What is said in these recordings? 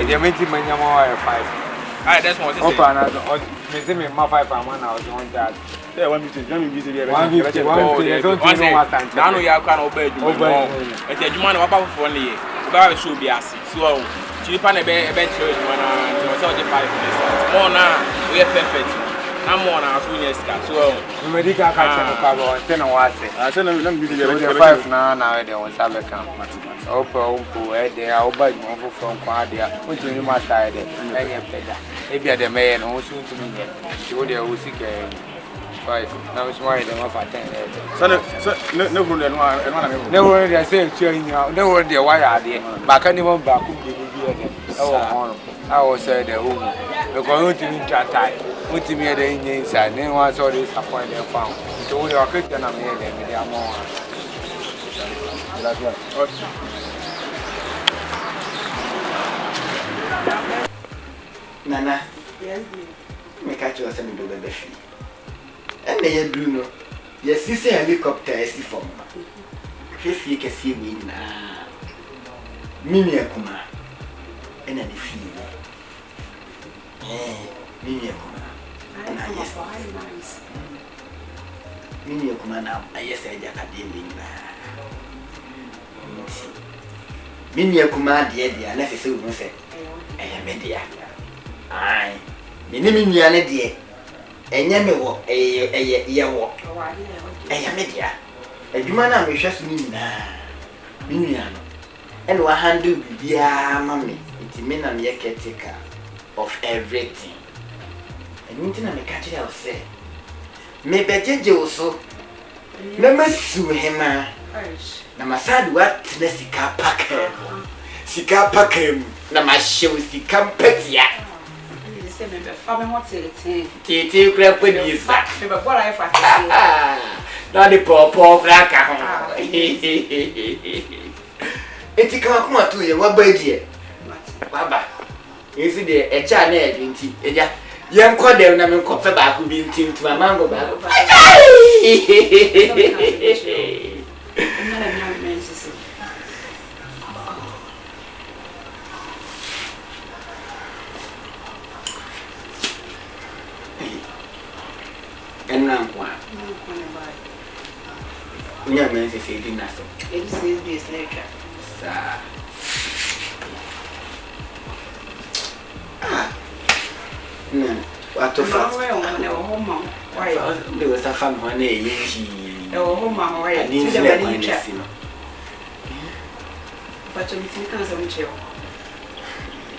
you make him 5. Alright, that's what I say. Me my 5 and 1 hour on that. Yeah, 150. Let me visit here. 150. Now you are kind of obey you. If you man about for 1 year, about should be assi. So, cheap and a bed show you when I 5 minutes. More now, we are perfect. I'm more now, so yes, so medical catch and cover 10 hours. I said, let me visit here. 5 now, there was a camp. Open, they are over from Quadia, which you must hide it. Maybe at the mayor, and also to me. You would have sick 5. Now it's more than 10. So, no good and one. No word, I say, cheering out. No word, the wire idea. Back anyone back who give you I was said the home. You're going to meet that time. Put me at the engine side, then once all this appointment found. So we are Christian and they are more. That's what. Nana, me catch you some do the fee. And they do no. Yes, this helicopter is from. If you can see me now, Mini Kuma, and then the fee. Mini Kuma, and I yes, Mini Kuma now, I yes, I academic. Mini Kuma, dear, unless it's so say. I am media. Aye, Minimia, dear. And Yammy, a walk. I am media. A human wishes me now. Miniano. And what handle dear mammy, it's mean I'm a caretaker of everything. And meeting I'm a catcher, I'll say. Maybe Judge also. Never sue him. Now, my sad what the Sika Packer. Sika Packer. Na mashe usika mpeti Say me be fa me hotel tete kura podisa me be bola e fa na de popo kura ka ho enti ka kuma to ye wa ba die baba esi de e cha na e nti eja ye nko dem na me nko fe ba ku bi nti ntuma mango ba and now, we are meant to say dinner. It says this later. No, what to fast? Why? There was a family one day. There were home, why? I didn't see the but you can some chill.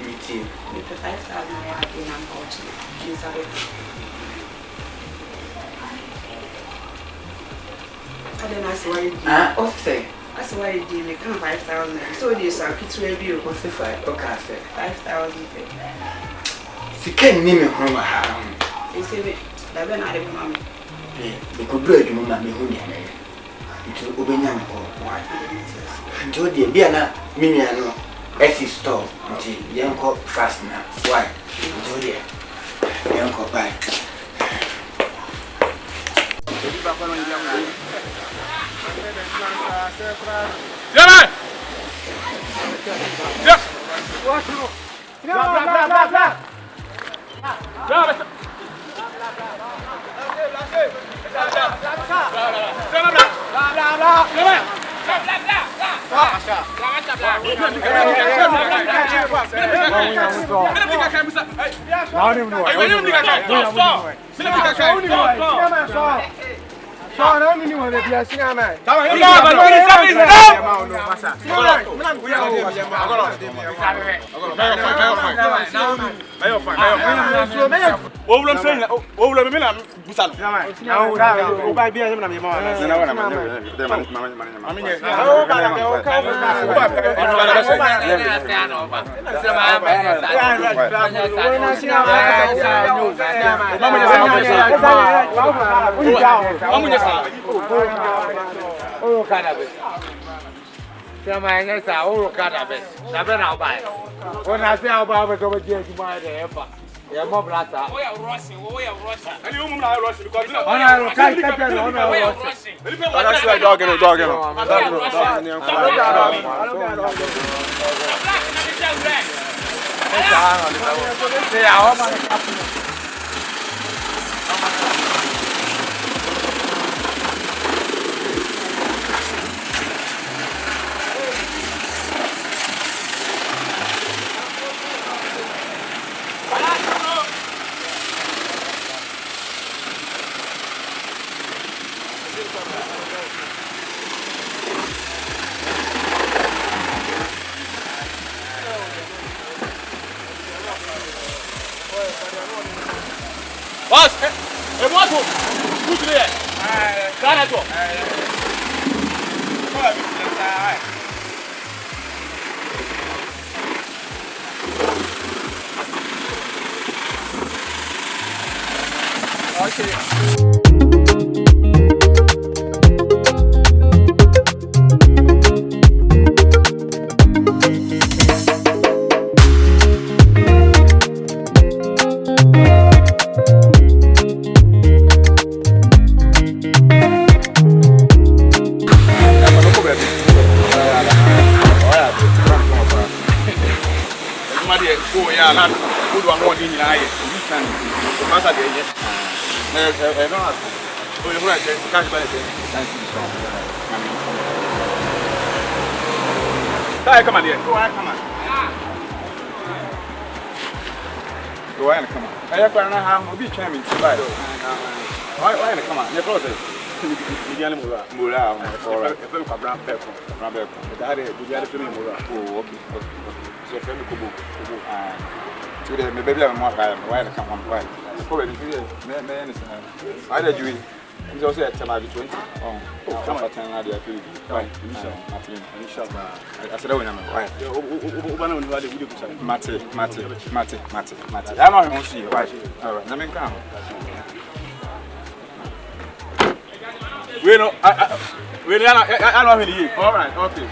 Me too. With the 5,000 I have been unfortunate. I don't know why you say. That's why you did. You can't 5,000. So this are kids will be okay. 5,000. She can't name it from her. They say that when I have mommy. They could break the woman who near me. Into Obenian. And told you, be a miniano. As he stole until young cop fast now. Why? Told you, young cop by. Jaman! So I don't know what they are saying, man. Oh, cannabis. Cannabis. When I say I'll buy it over here, you buy the effort. Yeah, more black. We are rushing. And you are rushing because I'm rushing. That's like dog. Boss, what's up? Who's there? Ghana to. Come on here. Go on, come on. Go on, come on. I have to have a big champion to buy. Why, come on? You're close. Mura, if I'm brown pepper, that is the Mura. Oh, okay. So, Femi Kubo. Today, maybe I'm more why I come on. Why? Probably, I did you. He's also at 20. Oh, come on, 10 I said, oh, Mate. I don't see you. Right. All right, let me come. We know, I know you. All right, okay.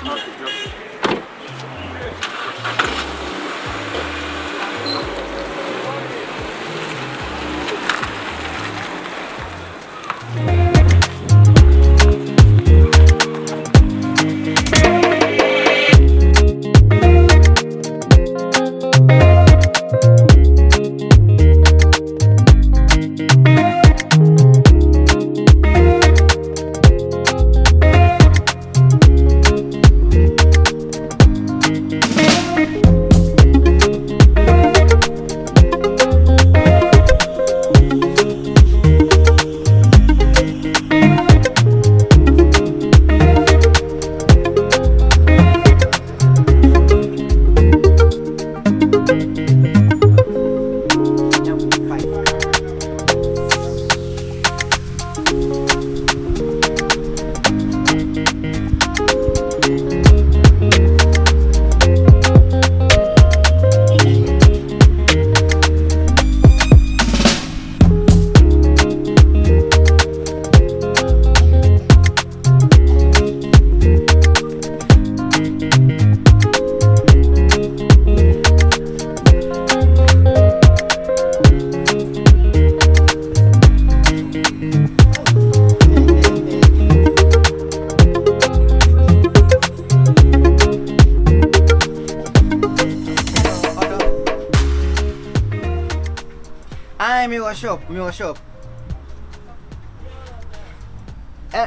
Shop.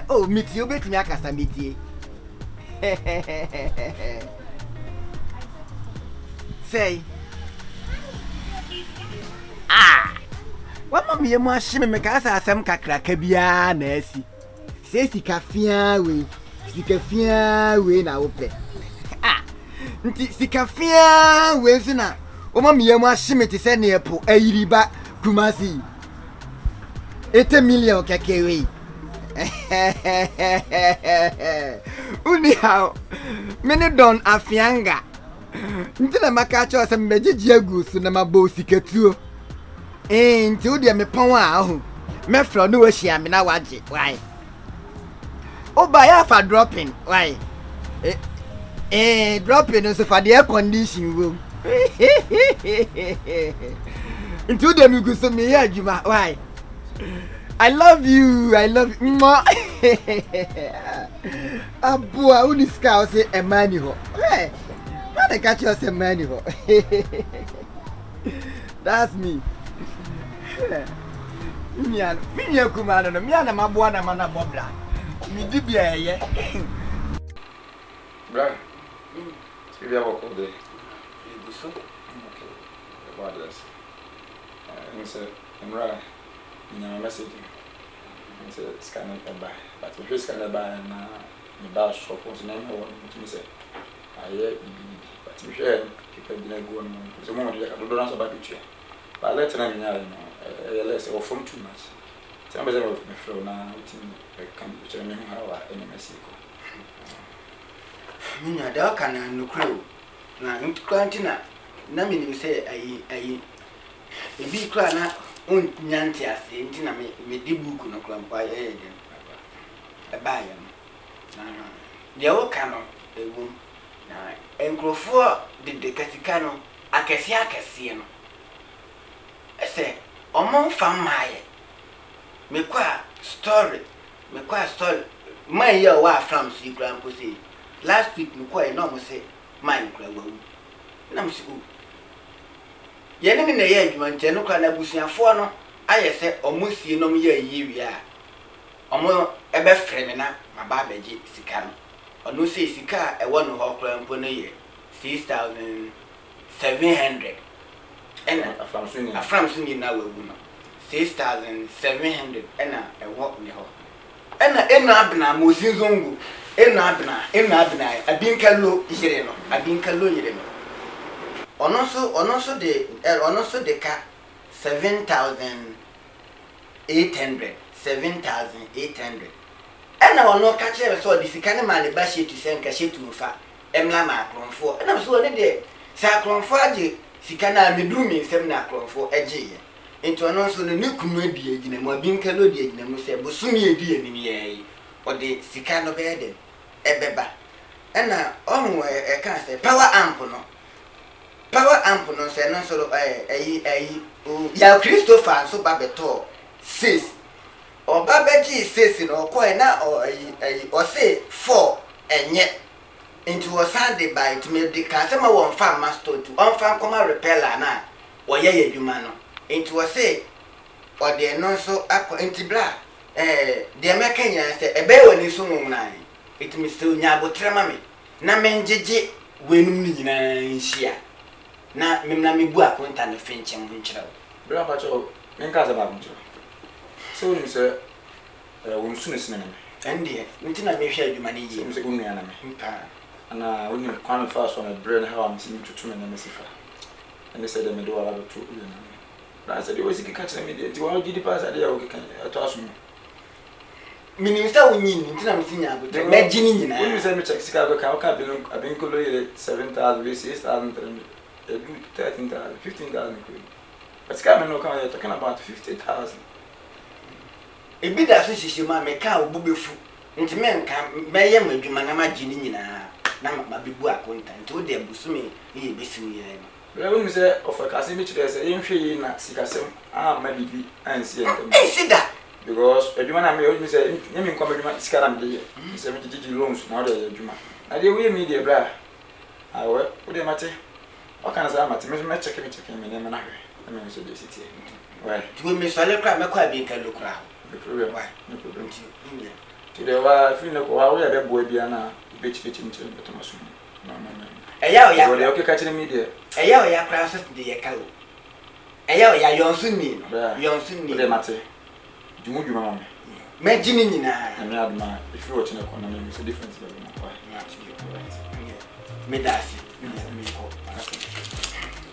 Oh, meet you bet me akasa meet. Say. What mommy mo ashime me ka asa asem kakra ka bia na asi. Say sika fia we na wo pe. Nti sika fia we nso na o mommy mo ashime te se na epo ayiriba Kumasi 80 million kakewe. Unihaw mene don afianga ntila makacho se mbeji agusu na mabo sikatuo nti odi me pon aho me fro no wahia me na waje why oba ya fa dropping why dropping so for the air condition room nti odi me gusu me ya adwuma why I love you. Abua uniska o se emani ho. Hey. Why dey catch you say emani ho? That's me. Me Kumano, me and my boy and my bobla. Me dibia, yeah. Brian, maybe I walk all day. You do so? Okay. About this. And said, I'm right. You know, message you. And said, scan it by. But if you scan it by and the bar shop was name, I want to say, I hear, but if you share, people didn't go on. The moment you don't answer about the chair. But let's not know, less or from too much. Somebody of my friend now, come to tell me how I am a Mexico. Mina da kana no crew na ntukantina na me say ayi ebi kra na onyante ase ntina me di book no kra mpa ye den ba ya na de o kana ewu na enkrofo de katika no akese no ese omo fam maye me kwa story my year wa from si kra mpo say last week we quite enormous say man cry wo na me siku ye ne na ye adwuma nche no kra na busuafo no aye se omosie no ye yiwi a omo ebe frɛ me na maba beji sika no ono say sika e wo no ho kra mpo no ye 6,700 ena afram suni na wo no 6,700 ena e wo ne ho ena abna mo sinzongo ena abna abinkalo yire no ono so de ka 7,800 ena ono ka chere so di sika ne ma ne ba shetu senka shetu mfa emla ma akronfo ena so ne de sa akronfo age sika na medru mi nsem na akronfo age ye enti ono so ne kunu adi agina mo abinkalo di agina mo se bosumi edi anim ye o de sika no be de ebeba ena ohun e kan se power amp no se no so ya Christopher so babeto 6 o babeji 6 no ko na o say 4 enye into Sunday by to me de kan se ma won fa master to on fa koma repeller na wo ye adwuma no into o say o de no so akọ intibla de mekanya se ebe woni so nwunai it me still nya botrema me na menjeje wenum ni nyina nhia na memna mebu akonta na fenchen ho nkyerɛ bra ba cho menka za ba mo so ni se won su ne sinene ende ntina me hwɛ adwuma ne yie se gunu ya na me mpa ana woni kwan fa so na brain how am simi tutu me na me sifa ene se de me do ala to u na bra se de o siki ka kyerɛ me de ti wa gidi pass ade ya o keka to aso minimisa wonyin ntina me sinya agote megini nyina woni se me check sika go ka o ka abinkolo yele 7,000 6,300 do 13,000 15,000 but sika me no ka ya talking about 50,000 ebi da so sisi ma me ka obubefu nti me nka meye madwuma na magini nyina na mabebu akonta nti o de busumi ye besimu ye no bra woni se ofaka se me chire se yenhwe yi na sika sem ma bibi ansi entem sida because adwuma na me o se nyame nkwa adwuma sika na me de se me gigi loans na o de adwuma na de we me de bra awe o de mate o kana za mate me check me na me na hwe na me so de city why tu me so le kra me kwa bi nka lokra the problem why no problem today wa feel no wa we be boy bia na bechi nche beto maso no eya o ya o de o ke ka kire me de eya o ya process de ye ka o eya o ya yonsunni o de mate dwuma mama me gini nyina na me aduma if you watch na ko na me so difference be no why me dasi me ko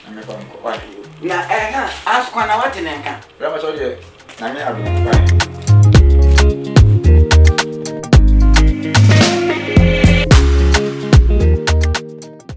na me ba ko why na ask kwa na wate nenka bra ma so de na me aduma why